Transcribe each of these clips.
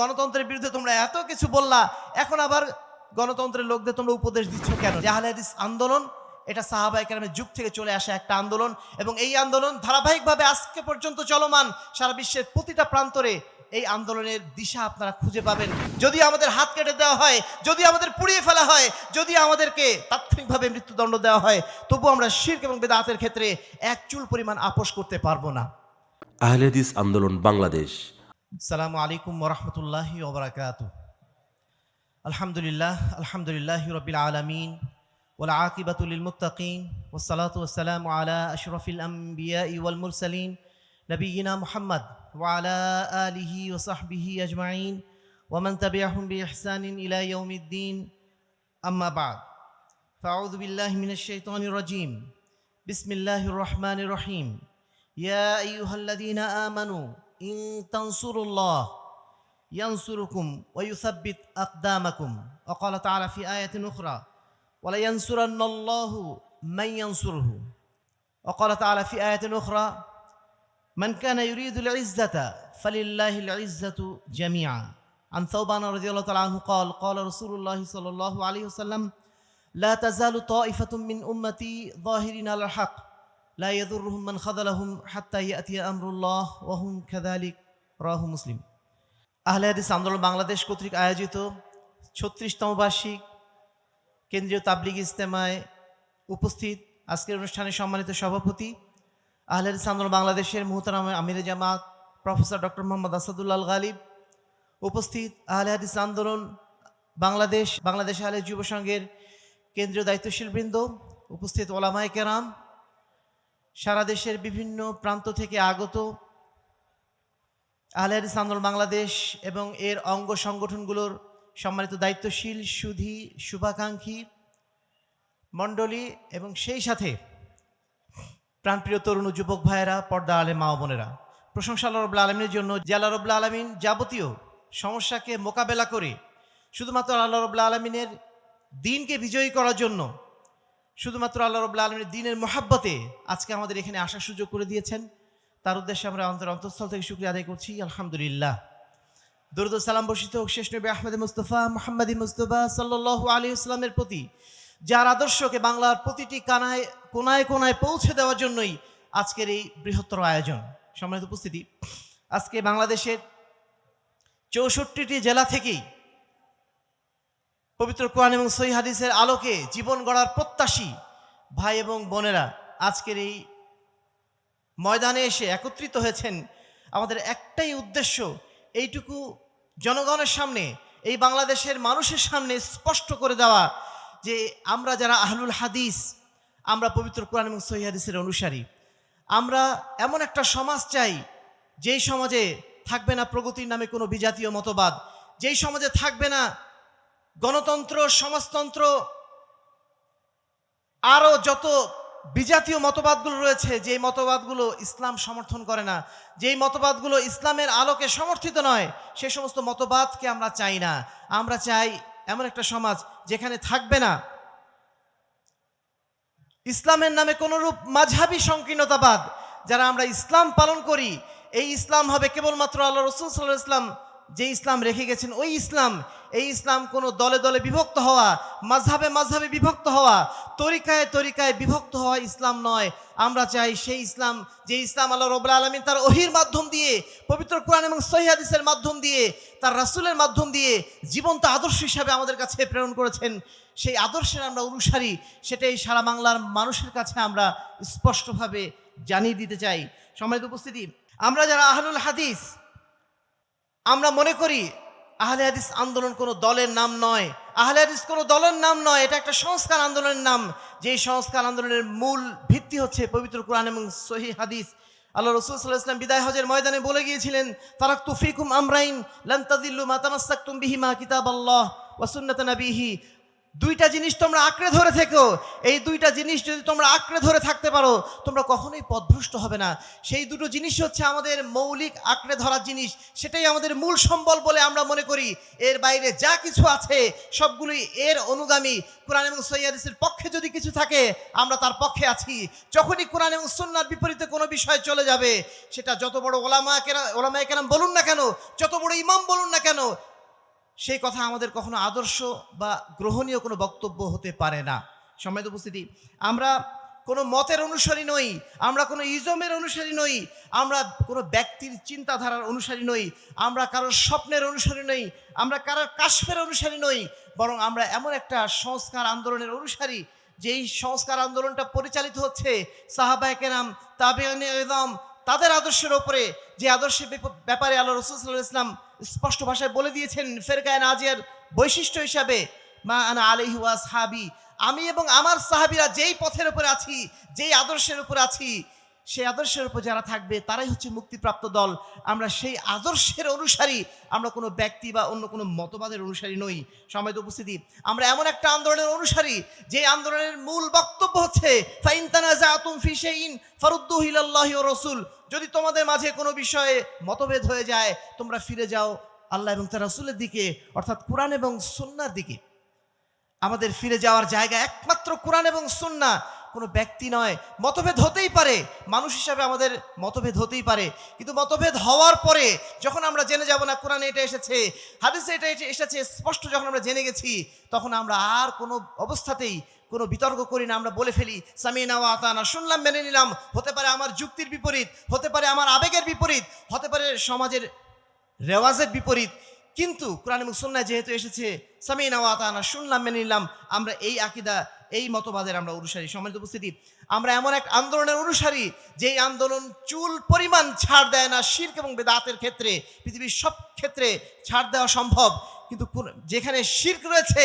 গণতন্ত্রের বিরুদ্ধে তোমরা এত কিছু বললা, এখন আবার গণতন্ত্রের লোকদের তোমরা উপদেশ দিচ্ছ কেন? আহলে হাদিস আন্দোলন এটা সাহাবায়ে কেরামের যুগ থেকে চলে আসা একটা আন্দোলন, এবং এই আন্দোলন ধারাবাহিকভাবে আজকে পর্যন্ত চলমান। সারা বিশ্বের প্রতিটা প্রান্তরে এই আন্দোলনের দিশা আপনারা খুঁজে পাবেন। যদি আমাদের হাত কেটে দেওয়া হয়, যদি আমাদের পুড়িয়ে ফেলা হয়, যদি আমাদেরকে তাৎক্ষণিকভাবে মৃত্যুদণ্ড দেওয়া হয়, তবু আমরা শিরক এবং বিদআতের ক্ষেত্রে এক চুল পরিমাণ আপোষ করতে পারবো না। আহলে হাদিস আন্দোলন বাংলাদেশ। আসসালামু আলাইকুম ওয়া রাহমাতুল্লাহি ওয়া বারাকাতুহু। আলহামদুলিল্লাহি রাব্বিল আলামিন ওয়াল আকিবাতু লিল মুত্তাকিন ওয়াস সালাতু ওয়াস সালামু আলা আশরাফিল আমবিয়াই ওয়াল মুরসালিন নবিয়িনা মুহাম্মদ ওয়া আলা আলিহি ওয়া সাহবিহি আজমাইন ওয়া মান তাবিআহুম বিইহসানিন ইলা ইয়াউমিদ্দিন, আম্মা বা'দ। ফাআউযু বিল্লাহি মিনাশ শাইতানির রাজীম। বিসমিল্লাহির রহমানির রহিম। ইয়া আইয়ুহাল্লাযীনা আমানু ইন তানসুরুল্লাহ ইয়ানসুরুকুম ওয়া ইউসাব্বিত আকদামাকুম। ওয়া ক্বালা তাআলা ফি আয়াতিন উখরা ওয়া লা ইয়ানসুরান্নাল্লাহু মান ইয়ানসুরুহু। ওয়া ক্বালা তাআলা ফি আয়াতিন উখরা মান কানা ইউরিদুল ইজ্জাতা ফালিল্লাহিল ইজ্জাতু জামিআ। আন সাওবান রাদিয়াল্লাহু তাআলা আনহু ক্বাল ক্বালা রাসূলুল্লাহি সাল্লাল্লাহু আলাইহি ওয়াসাল্লাম লা তাযালু তাইফাতুম মিন উম্মতি যাহিরিনা আলাল হক লা ইয়াদুররুহুম মান খাযালাহুম হাত্তা ইয়াতিয়া আমরুল্লাহ ওয়া হুম কাযালিক। রাওয়াহু মুসলিম। আহলে হাদিস আন্দোলন বাংলাদেশ কর্তৃক আয়োজিত ৩৬তম বার্ষিক কেন্দ্রীয় তাবলিগ ইজতেমায় উপস্থিত আজকের অনুষ্ঠানে সম্মানিত সভাপতি, আহলে হাদিস আন্দোলন বাংলাদেশের মুহতারাম আমিরে জামাত প্রফেসর ডক্টর মোহাম্মদ আসাদুল্লাহ আল গালিব, উপস্থিত আহলে হাদিস আন্দোলন বাংলাদেশ আহলে যুব সংঘের কেন্দ্রীয় দায়িত্বশীল বৃন্দ, উপস্থিত ওলামায়ে কেরাম, সারা দেশের বিভিন্ন প্রান্ত থেকে আগত আহলে হাদিস আন্দোলন বাংলাদেশ এবং এর অঙ্গ সংগঠনগুলোর সম্মানিত দায়িত্বশীল সুধী শুভাকাঙ্ক্ষী মণ্ডলী, এবং সেই সাথে প্রাণপ্রিয় তরুণ ও যুবক ভাইয়েরা, পর্দা আলে মা ও বোনেরা, প্রশংসা আল্লাহ রাব্বুল আলামিনের জন্য যে আল্লাহ রাব্বুল আলামিন যাবতীয় সমস্যাকে মোকাবেলা করে শুধুমাত্র আল্লাহ রাব্বুল আলামিনের দ্বীনকে বিজয়ী করার জন্য, শুধুমাত্র আল্লাহ রাব্বুল আলামিনের দ্বীনের মহাব্বতে আজকে আমাদের এখানে আসার সুযোগ করে দিয়েছেন। তার উদ্দেশ্যে আমরা অন্তঃস্থল থেকে শুকরিয়া আদায় করছি, আলহামদুলিল্লাহ। দরুদ ও সালাম বর্ষিত হোক শেষ নবী আহমদ মুস্তাফা মুহাম্মদি মুস্তাফা সাল্লাল্লাহু আলাইহি ওয়াসাল্লামের প্রতি, যার আদর্শকে বাংলার প্রতিটি কোনায় কোনায় পৌঁছে দেওয়ার জন্যই আজকের এই বৃহত্তর আয়োজন। সম্মানিত উপস্থিতি, আজকে বাংলাদেশের ৬৪টি জেলা থেকেই পবিত্র কোরআন এবং সহিহ হাদিসের আলোকে জীবন গড়ার প্রত্যাশী ভাই এবং বোনেরা আজকের এই ময়দানে এসে একত্রিত হয়েছেন। আমাদের একটাই উদ্দেশ্য, এইটুকু জনগণের সামনে, এই বাংলাদেশের মানুষের সামনে স্পষ্ট করে দেওয়া যে আমরা যারা আহলুল হাদিস, আমরা পবিত্র কোরআন এবং সহিহ হাদিসের অনুসারী। আমরা এমন একটা সমাজ চাই যেই সমাজে থাকবে না প্রগতির নামে কোনো বিজাতীয় মতবাদ, যেই সমাজে থাকবে না গণতন্ত্র, সমাজতন্ত্র, আরও যত বিজাতীয় মতবাদগুলো রয়েছে, যেই মতবাদগুলো ইসলাম সমর্থন করে না, যেই মতবাদগুলো ইসলামের আলোকে সমর্থিত নয়, সে সমস্ত মতবাদকে আমরা চাই না। আমরা চাই এমন একটা সমাজ যেখানে থাকবে না ইসলামের নামে কোনরূপ মাঝহাবি সংকীর্ণতাবাদ। যারা আমরা ইসলাম পালন করি, এই ইসলাম হবে কেবলমাত্র আল্লাহ রাসূল সাল্লাল্লাহু আলাইহি ওয়াসাল্লাম যে ইসলাম রেখে গেছেন ওই ইসলাম। এই ইসলাম কোনো দলে দলে বিভক্ত হওয়া, মাঝহাবে বিভক্ত হওয়া, তরিকায় বিভক্ত হওয়া ইসলাম নয়। আমরা চাই সেই ইসলাম, যে ইসলাম আল্লাহ রাব্বুল আলামিন তার ওহীর মাধ্যম দিয়ে, পবিত্র কোরআন এবং সহিহ হাদিসের মাধ্যম দিয়ে, তার রাসূলের মাধ্যম দিয়ে জীবন্ত আদর্শ হিসাবে আমাদের কাছে প্রেরণ করেছেন। সেই আদর্শের আমরা অনুসারী, সেটাই সারা বাংলার মানুষের কাছে আমরা স্পষ্টভাবে জানিয়ে দিতে চাই। সম্মানিত উপস্থিতি, আমরা যারা আহলুল হাদিস, আমরা মনে করি আহলে হাদিস আন্দোলন কোনো দলের নাম নয়, আহলে হাদিস কোনো দলের নাম নয়, এটা একটা সংস্কার আন্দোলনের নাম। যেই সংস্কার আন্দোলনের মূল ভিত্তি হচ্ছে পবিত্র কোরআন এবং সহিহ হাদিস। আল্লাহ রাসূল সাল্লাল্লাহু আলাইহি ওয়াসাল্লাম বিদায় হজের ময়দানে বলে গিয়েছিলেন, তারাকতু ফিকুম আমরাইন লান তাযিল্লু মা তামাসসাকতুম বিহিমা কিতাবাল্লাহ ওয়া সুন্নাত নবিহি। দুইটা জিনিস তোমরা আঁকড়ে ধরে থেকো, এই দুইটা জিনিস যদি তোমরা আঁকড়ে ধরে থাকতে পারো তোমরা কখনোই পথভ্রষ্ট হবে না। সেই দুটো জিনিস হচ্ছে আমাদের মৌলিক আঁকড়ে ধরার জিনিস, সেটাই আমাদের মূল সম্বল বলে আমরা মনে করি। এর বাইরে যা কিছু আছে সবগুলোই এর অনুগামী। কোরআন এবং সহিহ হাদিসের পক্ষে যদি কিছু থাকে আমরা তার পক্ষে আছি। যখনই কোরআন এবং সুন্নাহর বিপরীতে কোনো বিষয় চলে যাবে, সেটা যত বড় ওলামায়ে কেরাম বলুন না কেন, যত বড় ইমাম বলুন না কেন, সেই কথা আমাদের কখনো আদর্শ বা গ্রহণীয় কোনো বক্তব্য হতে পারে না। সম্মানিত উপস্থিতি, আমরা কোনো মতের অনুসারী নই, আমরা কোনো ইজমের অনুসারী নই, আমরা কোনো ব্যক্তির চিন্তাধারার অনুসারী নই, আমরা কারোর স্বপ্নের অনুসারী নই, আমরা কারোর কাশফের অনুসারী নই, বরং আমরা এমন একটা সংস্কার আন্দোলনের অনুসারী যেই সংস্কার আন্দোলনটা পরিচালিত হচ্ছে সাহাবায়ে কেরাম, তাবেঈনে ইযম, তাদের আদর্শের ওপরে, যে আদর্শের ব্যাপারে আল্লাহ রাসূল সাল্লাল্লাহু আলাইহি ওয়াসাল্লাম স্পষ্ট ভাষায় বলে দিয়েছেন ফেরকায়ে নাজিয়ার বৈশিষ্ট্য হিসাবে, মা আনা আলাইহি ওয়া আসহাবি, আমি এবং আমার সাহাবীরা যেই পথের উপরে আছি, যেই আদর্শের উপর আছি, সেই আদর্শের উপর যারা থাকবে তারাই হচ্ছে মুক্তিপ্রাপ্ত দল। আমরা সেই আদর্শের অনুসারী, আমরা কোনো ব্যক্তি বা অন্য কোনো মতবাদের অনুসারী নই। সম্মানিত উপস্থিতি, আমরা এমন একটা আন্দোলনের অনুসারী যে আন্দোলনের মূল বক্তব্য হচ্ছে ফাইন তানাজাতুম ফি শাইইন ফারুদ্দুহু ইলাল্লাহি ওয়া রাসূল, যদি তোমাদের মাঝে কোনো বিষয়ে মতভেদ হয়ে যায় তোমরা ফিরে যাও আল্লাহ এবং তার রাসূলের দিকে, অর্থাৎ কোরআন এবং সুন্নাহর দিকে। আমাদের ফিরে যাওয়ার জায়গা একমাত্র কোরআন এবং সুন্নাহ, কোনো ব্যক্তি নয়। মতভেদ হতেই পারে, মানুষ হিসাবে আমাদের মতভেদ হতেই পারে, কিন্তু মতভেদ হওয়ার পরে যখন আমরা জেনে যাব না কোরআনে এটা এসেছে, হাদিসে এটা এসেছে, স্পষ্ট যখন আমরা জেনে গেছি, তখন আমরা আর কোনো অবস্থাতেই কোনো বিতর্ক করি না। আমরা বলে ফেলি সামিনা ওয়া আতানা, শুনলাম মেনে নিলাম। হতে পারে আমার যুক্তির বিপরীত, হতে পারে আমার আবেগের বিপরীত, হতে পারে সমাজের রেওয়াজের বিপরীত, কিন্তু কোরআন এবং সুন্নাহ যেহেতু এসেছে সামিনা ওয়া আতানা, শুনলাম মেনে নিলাম, আমরা এই আকীদা, এই মতবাদের আমরা অনুসারী। সম্মানিত উপস্থিতি, আমরা এমন এক আন্দোলনের অনুসারী যেই আন্দোলন চুল পরিমাণ ছাড় দেয় না শিরক এবং বেদাতের ক্ষেত্রে। পৃথিবীর সব ক্ষেত্রে ছাড় দেওয়া সম্ভব, কিন্তু যেখানে শিরক রয়েছে,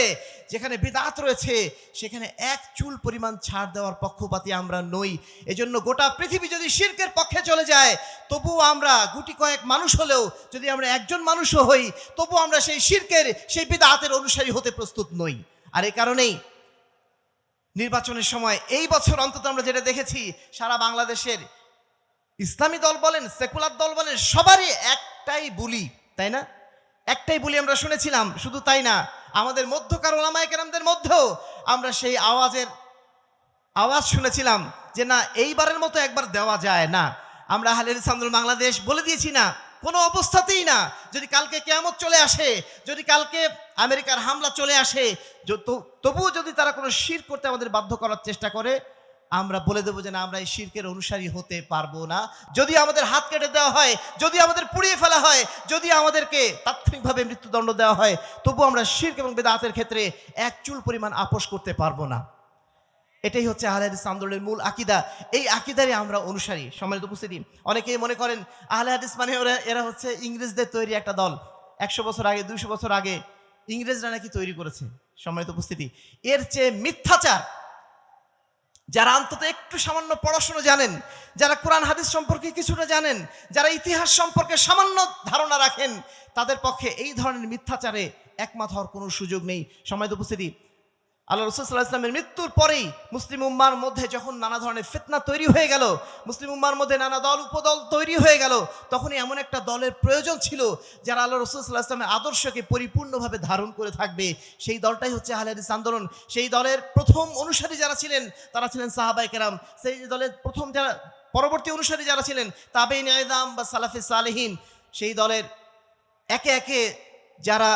যেখানে বেদাত রয়েছে, সেখানে এক চুল পরিমাণ ছাড় দেওয়ার পক্ষপাতী আমরা নই। এজন্য গোটা পৃথিবী যদি শিরকের পক্ষে চলে যায়, তবুও আমরা গুটি কয়েক মানুষ হলেও, যদি আমরা একজন মানুষও হই, তবু আমরা সেই শিরকের, সেই বেদাতের অনুসারী হতে প্রস্তুত নই। আর এই কারণেই নির্বাচনের সময় এই বছর অন্তত আমরা যেটা দেখেছি, সারা বাংলাদেশের ইসলামী দল বলেন, সেকুলার দল বলেন, সবারই একটাই বুলি, তাই না? একটাই বুলি আমরা শুনেছিলাম। শুধু তাই না, আমাদের মধ্যকার ওলামায়ে কেরামদের মধ্যেও আমরা সেই আওয়াজ শুনেছিলাম যে না, এইবারের মতো একবার দেওয়া যায় না। আমরা আহলে হাদিস আন্দোলন বাংলাদেশ বলে দিয়েছি না, কোনো অবস্থাতেই না। যদি কালকে কিয়ামত চলে আসে, যদি কালকে আমেরিকার হামলা চলে আসে, তবুও যদি তারা কোনো শিরক করতে আমাদের বাধ্য করার চেষ্টা করে, আমরা বলে দেবো যে না, আমরা এই শিরকের অনুসারী হতে পারবো না। যদি আমাদের হাত কেটে দেওয়া হয়, যদি আমাদের পুড়িয়ে ফেলা হয়, যদি আমাদেরকে তাৎক্ষণিকভাবে মৃত্যুদণ্ড দেওয়া হয়, তবু আমরা শিরক এবং বেদাতের ক্ষেত্রে এক চুল পরিমাণ আপোষ করতে পারবো না। এটাই হচ্ছে আহলে হাদিস আন্দোলনের মূল আকীদা। এই আকীদারই আমরা অনুসারী। সম্মানিত উপস্থিতি, অনেকেই মনে করেন আহলে হাদিস মানে এরা হচ্ছে ইংরেজদের তৈরি একটা দল। 100 বছর আগে, 200 বছর আগে ইংরেজরা নাকি তৈরি করেছে। সম্মানিত উপস্থিতি, এর চেয়ে মিথ্যাচার, যারা অন্তত একটু সামান্য পড়াশোনা জানেন, যারা কোরআন হাদিস সম্পর্কে কিছুটা জানেন, যারা ইতিহাস সম্পর্কে সামান্য ধারণা রাখেন, তাদের পক্ষে এই ধরনের মিথ্যাচারে একমত হওয়ার কোনো সুযোগ নেই। সম্মানিত উপস্থিতি, আল্লাহ রাসূল সাল্লাল্লাহু আলাইহি ওয়াসাল্লামের মৃত্যুর পরেই মুসলিম উম্মার মধ্যে যখন নানা ধরনের ফিতনা তৈরি হয়ে গেল, মুসলিম উম্মার মধ্যে নানা দল উপদল তৈরি হয়ে গেল, তখনই এমন একটা দলের প্রয়োজন ছিল যারা আল্লাহ রাসূল সাল্লাল্লাহু আলাইহি ওয়াসাল্লামের আদর্শকে পরিপূর্ণভাবে ধারণ করে থাকবে। সেই দলটাই হচ্ছে আহলে হাদিস আন্দোলন। সেই দলের প্রথম অনুসারী যারা ছিলেন তারা ছিলেন সাহাবায়ে কেরাম। সেই দলের প্রথম যারা পরবর্তী অনুসারী যারা ছিলেন তাবেঈনে ইযম বা সালাফে সালেহিন। সেই দলের একে একে যারা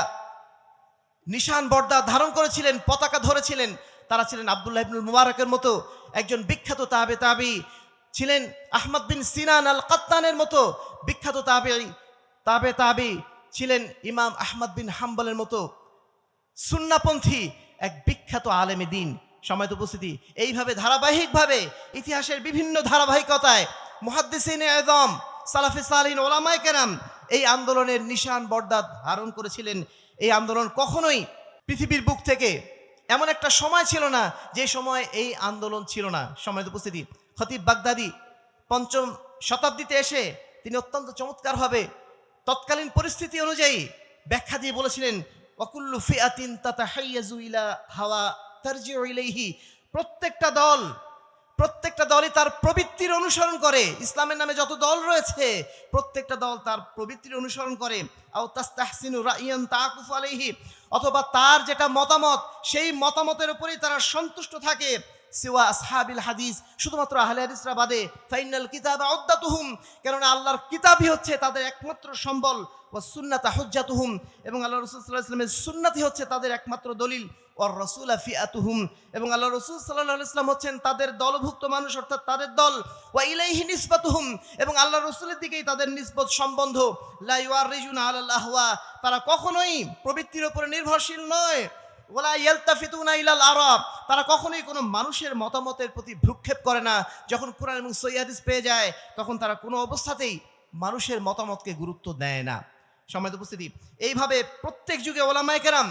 নিশান বর্দা ধারণ করেছিলেন, পতাকা ধরেছিলেন, তারা ছিলেন আব্দুল্লাহ ইবনুল মুবারকের মতো একজন বিখ্যাত তাবেঈ, ছিলেন আহমদ বিন সিনান আল কাত্তানের মতো বিখ্যাত তাবেঈ, ছিলেন ইমাম আহমদ বিন হাম্বলের মতো সুন্নাপন্থী এক বিখ্যাত আলেমে দ্বীন। সম্মানিত উপস্থিতি, এইভাবে ধারাবাহিকভাবে ইতিহাসের বিভিন্ন ধারাবাহিকতায় মুহাদ্দিসিনে ইযম, সালাফে সালেহিন, ওলামায়ে কেরাম এই আন্দোলনের নিশান বর্দা ধারণ করেছিলেন। এই আন্দোলন কখনোই পৃথিবীর বুক থেকে এমন একটা সময় ছিল না যে সময় এই আন্দোলন ছিল না। সম্মানিত উপস্থিতি, খতিব বাগদাদি 5ম শতাব্দীতে এসে তিনি অত্যন্ত চমৎকারভাবে তৎকালীন পরিস্থিতি অনুযায়ী ব্যাখ্যা দিয়ে বলেছিলেন, ওয়াকুল্লু ফিআতিন তাতাহাইয়াজু ইলা হাওয়া তারজিউ ইলাইহি, প্রত্যেকটা দলই তার প্রবৃত্তির অনুসরণ করে। ইসলামের নামে যত দল রয়েছে প্রত্যেকটা দল তার প্রবৃত্তির অনুসরণ করে। আও তাস্তাহসিনু রাইয়ান তাকুফু আলাইহি, অথবা তার যেটা মতামত সেই মতামতের উপরেই তারা সন্তুষ্ট থাকে। সিওয়া আসহাবিল হাদিস, শুধুমাত্র আহলে হাদিসরা বাদে। ফাইনাল কিতাবা উদ্দাতুহুম, কেননা আল্লাহর কিতাবই হচ্ছে তাদের একমাত্র সম্বল। ওয়া সুন্নাতা হুজ্জাতুহুম, এবং আল্লাহ রাসূল সাল্লাল্লাহু আলাইহি ওয়াসাল্লামের সুন্নাতই হচ্ছে তাদের একমাত্র দলিল। ওয়ার রাসূলা ফিআতুহুম, এবং আল্লাহ রাসূল সাল্লাল্লাহু আলাইহি ওয়াসাল্লাম হচ্ছেন তাদের দলভুক্ত মানুষ, অর্থাৎ তাদের দল। ওয়া ইলাইহি নিসবাতুহুম, এবং আল্লাহ রাসূলের দিকেই তাদের নিসবত সম্বন্ধ। লা ইউআররিজুনা আলাল আহওয়া, তারা কখনোই প্রবৃত্তির উপরে নির্ভরশীল নয়। ওয়ালা ইয়ালতাফিতুনা ইলাল আরাব, তারা কখনোই কোনো মানুষের মতামতের প্রতি ভ্রুক্ষেপ করে না। যখন কোরআন এবং সহিহ হাদিস পেয়ে যায় তখন তারা কোনো অবস্থাতেই মানুষের মতামতকে গুরুত্ব দেয় না। সম্মানিত উপস্থিতি, এইভাবে প্রত্যেক যুগে ওলামায়ে কেরাম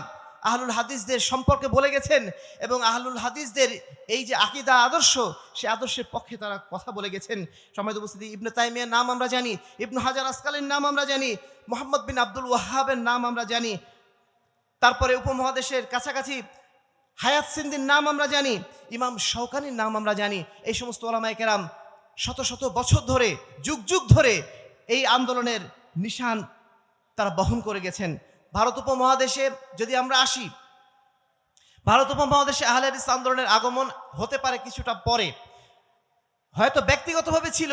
আহলুল হাদিসদের সম্পর্কে বলে গেছেন, এবং আহলুল হাদিসদের এই যে আকীদা আদর্শ, সে আদর্শের পক্ষে তারা কথা বলে গেছেন। সম্মানিত উপস্থিতি, ইবনে তাইমিয়ার নাম আমরা জানি, ইবনে হাজার আসকালির নাম আমরা জানি, মুহাম্মদ বিন আব্দুল ওয়াহ্হাবের নাম আমরা জানি, তারপরে উপমহাদেশের কাছাকাছি হায়াত সিন্দির নাম আমরা জানি, ইমাম শওকানির নাম আমরা জানি। এই সমস্ত ওলামায়ে কেরাম শত শত বছর ধরে, যুগ যুগ ধরে এই আন্দোলনের নিশান তারা বহন করে গেছেন। ভারত উপমহাদেশে যদি আমরা আসি, ভারত উপমহাদেশে আহলে হাদিস আন্দোলনের আগমন হতে পারে কিছুটা পরে, হয়তো ব্যক্তিগতভাবে ছিল,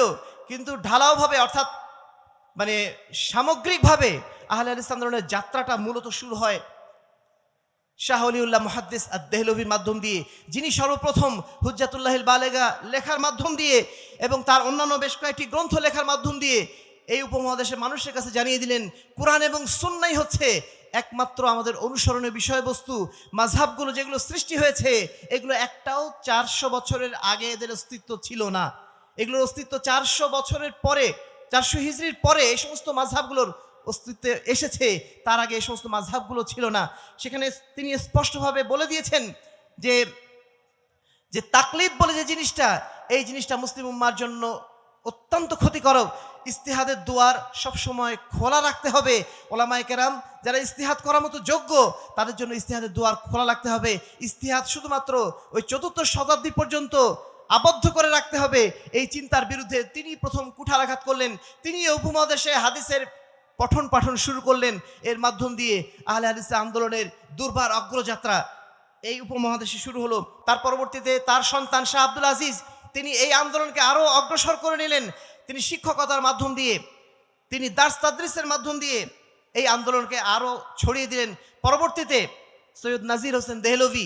কিন্তু ঢালাওভাবে অর্থাৎ মানে সামগ্রিকভাবে আহলে হাদিস আন্দোলনের যাত্রাটা মূলত শুরু হয় শাহ ওলিউল্লাহ মুহাদ্দিস আদ-দেহলভির মাধ্যম দিয়ে, যিনি সর্বপ্রথম হুজ্জাতুল্লাহিল বালেগা লেখার মাধ্যম দিয়ে এবং তার অন্যান্য বেশ কয়েকটি গ্রন্থ লেখার মাধ্যম দিয়ে এই উপমহাদেশের মানুষের কাছে জানিয়ে দিলেন কুরআন এবং সুন্নাহই হচ্ছে একমাত্র আমাদের অনুসরণের বিষয়বস্তু। মাযহাবগুলো যেগুলো সৃষ্টি হয়েছে এগুলো একটাও 400 বছরের আগে এদের অস্তিত্ব ছিল না। এগুলোর অস্তিত্ব 400 বছরের পরে, 400 হিজরির পরে এই সমস্ত মাযহাবগুলোর অস্তিত্বে এসেছে। তার আগে এই সমস্ত মাযহাবগুলো ছিল না। সেখানে তিনি স্পষ্টভাবে বলে দিয়েছেন যে তাকলিদ বলে যে জিনিসটা, এই জিনিসটা মুসলিম উম্মার জন্য অত্যন্ত ক্ষতিকারক। ইস্তিহাদের দুয়ার সবসময় খোলা রাখতে হবে। ওলামায়ে কেরাম যারা ইস্তিহাদ করার মতো যোগ্য তাদের জন্য ইস্তিহাদের দুয়ার খোলা রাখতে হবে। ইস্তিহাদ শুধুমাত্র ওই 4th শতাব্দী পর্যন্ত আবদ্ধ করে রাখতে হবে, এই চিন্তার বিরুদ্ধে তিনি প্রথম কুঠারাঘাত করলেন। তিনি উপমহাদেশে হাদিসের পঠন পাঠন শুরু করলেন। এর মাধ্যম দিয়ে আহলে হাদিসের আন্দোলনের দুর্বার অগ্রযাত্রা এই উপমহাদেশে শুরু হলো। তার পরবর্তীতে তার সন্তান শাহ আব্দুল আজিজ তিনি এই আন্দোলনকে আরও অগ্রসর করে নিলেন। তিনি শিক্ষকতার মাধ্যম দিয়ে, তিনি দার্স তাদরিসের মাধ্যম দিয়ে এই আন্দোলনকে আরও ছড়িয়ে দিলেন। পরবর্তীতে সৈয়দ নাজির হোসেন দেহলভি,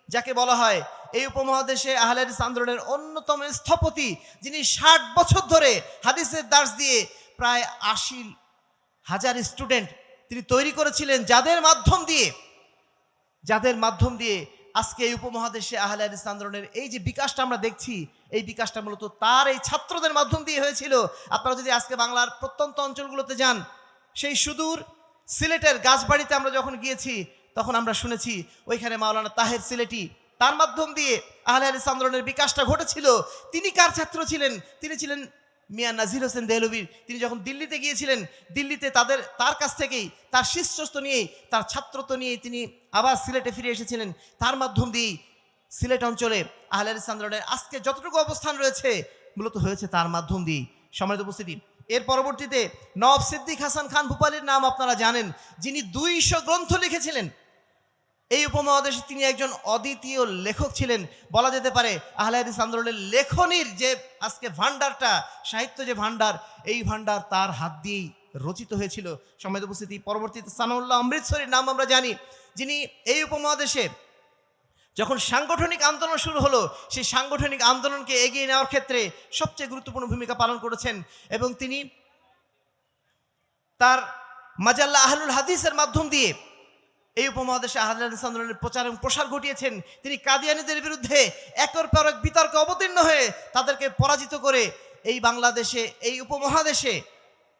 যাকে বলা হয় এই উপমহাদেশে আহলে হাদিস আন্দোলনের অন্যতম স্থপতি, যিনি 60 বছর ধরে হাদিসের দার্স দিয়ে প্রায় 80,000 স্টুডেন্ট তিনি তৈরি করেছিলেন, যাদের মাধ্যম দিয়ে আজকে এই উপমহাদেশে আহলে হাদিস আন্দোলনের এই যে বিকাশটা আমরা দেখছি, এই বিকাশটা মূলত তার এই ছাত্রদের মাধ্যম দিয়ে হয়েছিল। আপনারা যদি আজকে বাংলার প্রত্যন্ত অঞ্চলগুলোতে যান, সেই সুদূর সিলেটের গাছবাড়িতে আমরা যখন গিয়েছি তখন আমরা শুনেছি ওইখানে মাওলানা তাহের সিলেটি, তার মাধ্যম দিয়ে আহলে হাদিস আন্দোলনের বিকাশটা ঘটেছিল। তিনি কার ছাত্র ছিলেন? তিনি ছিলেন মিয়া নাজির হোসেন দেহলভির। তিনি যখন দিল্লিতে গিয়েছিলেন, দিল্লিতে তার কাছ থেকেই, তার শিষ্যত্ব নিয়েই, তার ছাত্রত্ব নিয়েই তিনি আবার সিলেটে ফিরে এসেছিলেন। তার মাধ্যম দিয়েই সিলেট অঞ্চলে আহলে হাদিস আন্দোলনের আজকে যতটুকু অবস্থান রয়েছে মূলত হয়েছে তার মাধ্যম দিয়েই। সম্মানিত উপস্থিতি, এর পরবর্তীতে নওয়াব সিদ্দিক হাসান খান ভূপালীর নাম আপনারা জানেন, যিনি 200 গ্রন্থ লিখেছিলেন। এই উপমহাদেশে তিনি একজন অদ্বিতীয় লেখক ছিলেন। বলা যেতে পারে আহলে হাদিস আন্দোলনের লেখনীর যে আজকে ভান্ডারটা, সাহিত্য যে ভান্ডার, এই ভান্ডার তার হাত দিয়েই রচিত হয়েছিল। সম্মানিত উপস্থিতি, পরবর্তীতে সানাউল্লাহ অমৃতসরীর নাম আমরা জানি, যিনি এই উপমহাদেশে যখন সাংগঠনিক আন্দোলন শুরু হলো, সেই সাংগঠনিক আন্দোলনকে এগিয়ে নেওয়ার ক্ষেত্রে সবচেয়ে গুরুত্বপূর্ণ ভূমিকা পালন করেছেন, এবং তিনি তার মাজাল্লা আহলুল হাদিসের মাধ্যম দিয়ে এই উপমহাদেশে আহলে হাদিস আন্দোলনের প্রচার এবং প্রসার ঘটিয়েছেন। তিনি কাদিয়ানীদের বিরুদ্ধে একের পর এক বিতর্কে অবতীর্ণ হয়ে তাদেরকে পরাজিত করে এই বাংলাদেশে, এই উপমহাদেশে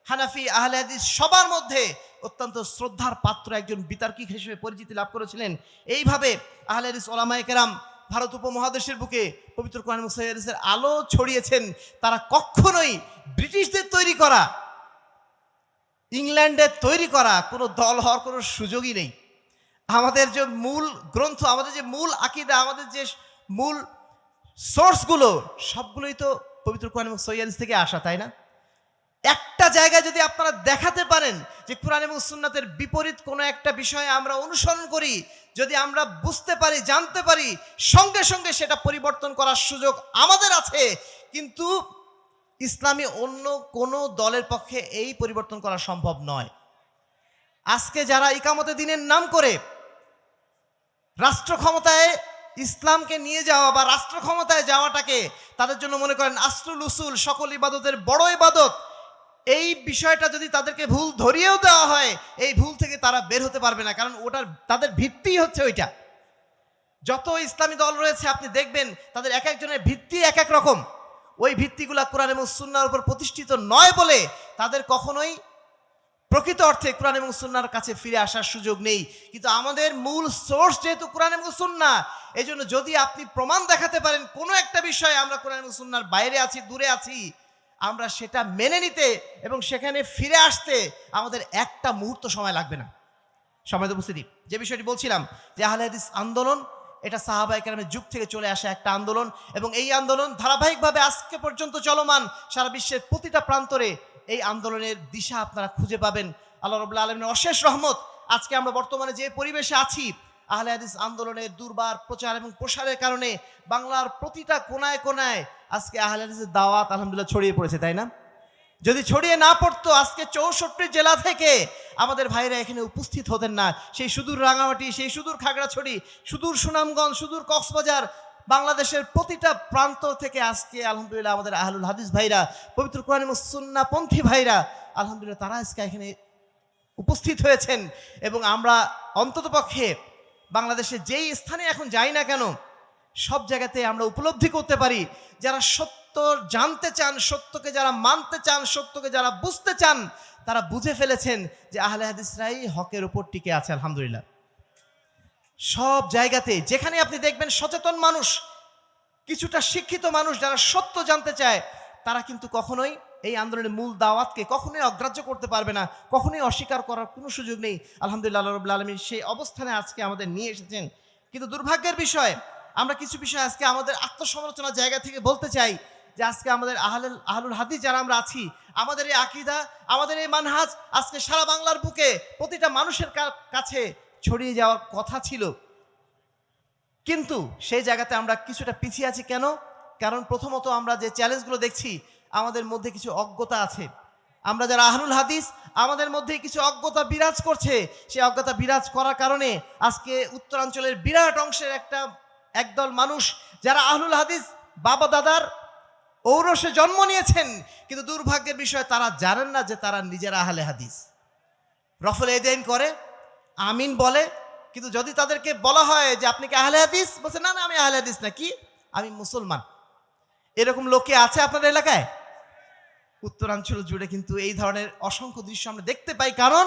হানাফি আহলে হাদিস সবার মধ্যে অত্যন্ত শ্রদ্ধার পাত্র একজন বিতার্কিক হিসেবে পরিচিতি লাভ করেছিলেন। এইভাবে আহলে হাদিস ওলামায়ে কেরাম ভারত উপমহাদেশের বুকে পবিত্র কোরআন এবং সহিহ হাদিসের আলো ছড়িয়েছেন। তারা কখনোই ব্রিটিশদের তৈরি করা, ইংল্যান্ডের তৈরি করা কোনো দল হওয়ার কোনো সুযোগই নেই। আমাদের যে মূল গ্রন্থ, আমাদের যে মূল আকীদা, আমাদের যে মূল সোর্সগুলো সবগুলোই তো পবিত্র কোরআন এবং সহিহ হাদিস থেকে আসা, তাই না? একটা জায়গায় যদি আপনারা দেখাতে পারেন যে কোরআন এবং সুন্নাতের বিপরীত কোনো একটা বিষয়ে আমরা অনুসরণ করি, যদি আমরা বুঝতে পারি, জানতে পারি, সঙ্গে সঙ্গে সেটা পরিবর্তন করার সুযোগ আমাদের আছে, কিন্তু ইসলামী অন্য কোনো দলের পক্ষে এই পরিবর্তন করা সম্ভব নয়। আজকে যারা ইকামতে দ্বীনের নাম করে রাষ্ট্র ক্ষমতায় ইসলামকে নিয়ে যাওয়া বা রাষ্ট্র ক্ষমতায় যাওয়াটাকে তাদের জন্য মনে করেন আসলুল উসুল, সকল ইবাদতের বড় ইবাদত, এই বিষয়টা যদি তাদেরকে ভুল ধরিয়েও দেওয়া হয়, এই ভুল থেকে তারা বের হতে পারবে না, কারণ ওটার তাদের ভিত্তি হচ্ছে ওইটা। যত ইসলামী দল রয়েছে আপনি দেখবেন তাদের এক একজনের ভিত্তি এক এক রকম। ওই ভিত্তিগুলা কোরআন এবং সুন্নাহর উপর প্রতিষ্ঠিত নয় বলে তাদের কখনোই প্রকৃত অর্থে কোরআন এবং সুন্নাহর কাছে ফিরে আসার সুযোগ নেই। কিন্তু আমাদের মূল সোর্স যেহেতু কোরআন এবং সুন্নাহ, এই জন্য যদি আপনি প্রমাণ দেখাতে পারেন কোনো একটা বিষয়ে আমরা কোরআন এবং সুন্নাহর বাইরে আছি, দূরে আছি, আমরা সেটা মেনে নিতে এবং সেখানে ফিরে আসতে আমাদের একটা মুহূর্ত সময় লাগবে না। সম্মানিত উপস্থিতি, যে বিষয়টি বলছিলাম যে আহলে হাদিস আন্দোলন, এটা সাহাবায়ে কেরামের যুগ থেকে চলে আসা একটা আন্দোলন এবং এই আন্দোলন ধারাবাহিকভাবে আজকে পর্যন্ত চলমান। সারা বিশ্বের প্রতিটা প্রান্তরে এই আন্দোলনের দিশা আপনারা খুঁজে পাবেন। আল্লাহ রাব্বুল আলামিনের অশেষ রহমত, আজকে আমরা বর্তমানে যে পরিবেশে আছি, আহলে হাদিস আন্দোলনের দুর্বার প্রচার এবং প্রসারের কারণে বাংলার প্রতিটা কোনায় কোনায় আজকে আহলে হাদিসের দাওয়াত আলহামদুলিল্লাহ ছড়িয়ে পড়েছে, তাই না? যদি ছড়িয়ে না পড়তো আজকে 64 জেলা থেকে আমাদের ভাইরা এখানে উপস্থিত হতেন না। সেই সুদূর রাঙামাটি, সেই সুদূর খাগড়াছড়ি, সুদূর সুনামগঞ্জ, সুদূর কক্সবাজার, বাংলাদেশের প্রতিটা প্রান্ত থেকে আজকে আলহামদুলিল্লাহ আমাদের আহলুল হাদিস ভাইরা, পবিত্র কোরআন এবং সুন্নাহপন্থী ভাইরা আলহামদুলিল্লাহ তারা আজকে এখানে উপস্থিত হয়েছেন। এবং আমরা অন্ততপক্ষে বাংলাদেশে যেই স্থানে এখন যাই না কেন, সব জায়গাতে আমরা উপলব্ধি করতে পারি যারা সত্য জানতে চান, সত্যকে যারা মানতে চান, সত্যকে যারা বুঝতে চান, তারা বুঝে ফেলেছেন যে আহলে হাদিসরাই হকের উপর টিকে আছে আলহামদুলিল্লাহ। সব জায়গাতে যেখানে আপনি দেখবেন সচেতন মানুষ, কিছুটা শিক্ষিত মানুষ যারা সত্য জানতে চায়, তারা কিন্তু কখনোই এই আন্দোলনের মূল দাওয়াতকে কখনোই অগ্রাহ্য করতে পারবে না, কখনোই অস্বীকার করার কোনো সুযোগ নেই। আলহামদুলিল্লাহ আল্লাহ রাব্বুল আলামিন সেই অবস্থানে আজকে আমাদের নিয়ে এসেছেন। কিন্তু দুর্ভাগ্যের বিষয়, আমরা কিছু বিষয় আজকে আমাদের আত্মসমালোচনার জায়গা থেকে বলতে চাই যে আজকে আমাদের আহলুল হাদিস যারা আমরা আছি, আমাদের এই আকীদা, আমাদের এই মানহাজ আজকে সারা বাংলার বুকে প্রতিটা মানুষের কাছে ছড়িয়ে যাওয়ার কথা ছিল, কিন্তু সেই জায়গাতে আমরা কিছুটা পিছিয়ে আছি। কেন? কারণ প্রথমত আমরা যে চ্যালেঞ্জগুলো দেখছি, আমাদের মধ্যে কিছু অজ্ঞতা আছে। আমরা যারা আহলুল হাদিস, আমাদের মধ্যে কিছু অজ্ঞতা বিরাজ করছে। সেই অজ্ঞতা বিরাজ করার কারণে আজকে উত্তরাঞ্চলের বিরাট অংশের একদল মানুষ যারা আহলুল হাদিস বাবা দাদার ঔরসে জন্ম নিয়েছেন, কিন্তু দুর্ভাগ্যের বিষয় তারা জানেন না যে তারা নিজেরা আহলে হাদিস। রফল এদেন করে, আমিন বলে, কিন্তু যদি তাদেরকে বলা হয় যে আপনি কি আহলে হাদিস, বলছে না না আমি আহলে হাদিস না, কি আমি মুসলমান। এরকম লোকে আছে আপনাদের এলাকায়? উত্তরাঞ্চল জুড়ে কিন্তু এই ধরনের অসংখ্য দৃশ্য আমরা দেখতে পাই। কারণ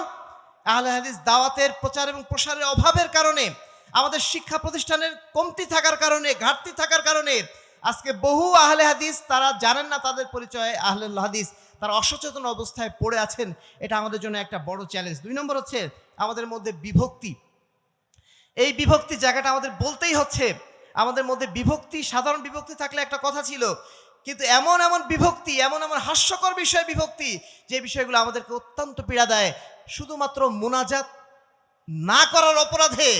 আহলে হাদিস দাওয়াতের প্রচার এবং প্রসারের অভাবের কারণে, আমাদের শিক্ষা প্রতিষ্ঠানের কমতি থাকার কারণে, ঘাটতি থাকার কারণে আজকে বহু আহলে হাদিস তারা জানেন না তাদের পরিচয় আহলুল হাদিস, তারা অসচেতন অবস্থায় পড়ে আছেন। এটা আমাদের জন্য একটা বড় চ্যালেঞ্জ। 2 নম্বর হচ্ছে আমাদের মধ্যে বিভক্তি। এই বিভক্তি জায়গাটা আমাদের বলতেই হচ্ছে। আমাদের মধ্যে বিভক্তি, সাধারণ বিভক্তি থাকলে একটা কথা ছিল, কিন্তু এমন এমন বিভক্তি, এমন এমন হাস্যকর বিষয় বিভক্তি, যে বিষয়গুলো আমাদেরকে অত্যন্ত পীড়া দেয়। শুধুমাত্র মুনাজাত না করার অপরাধে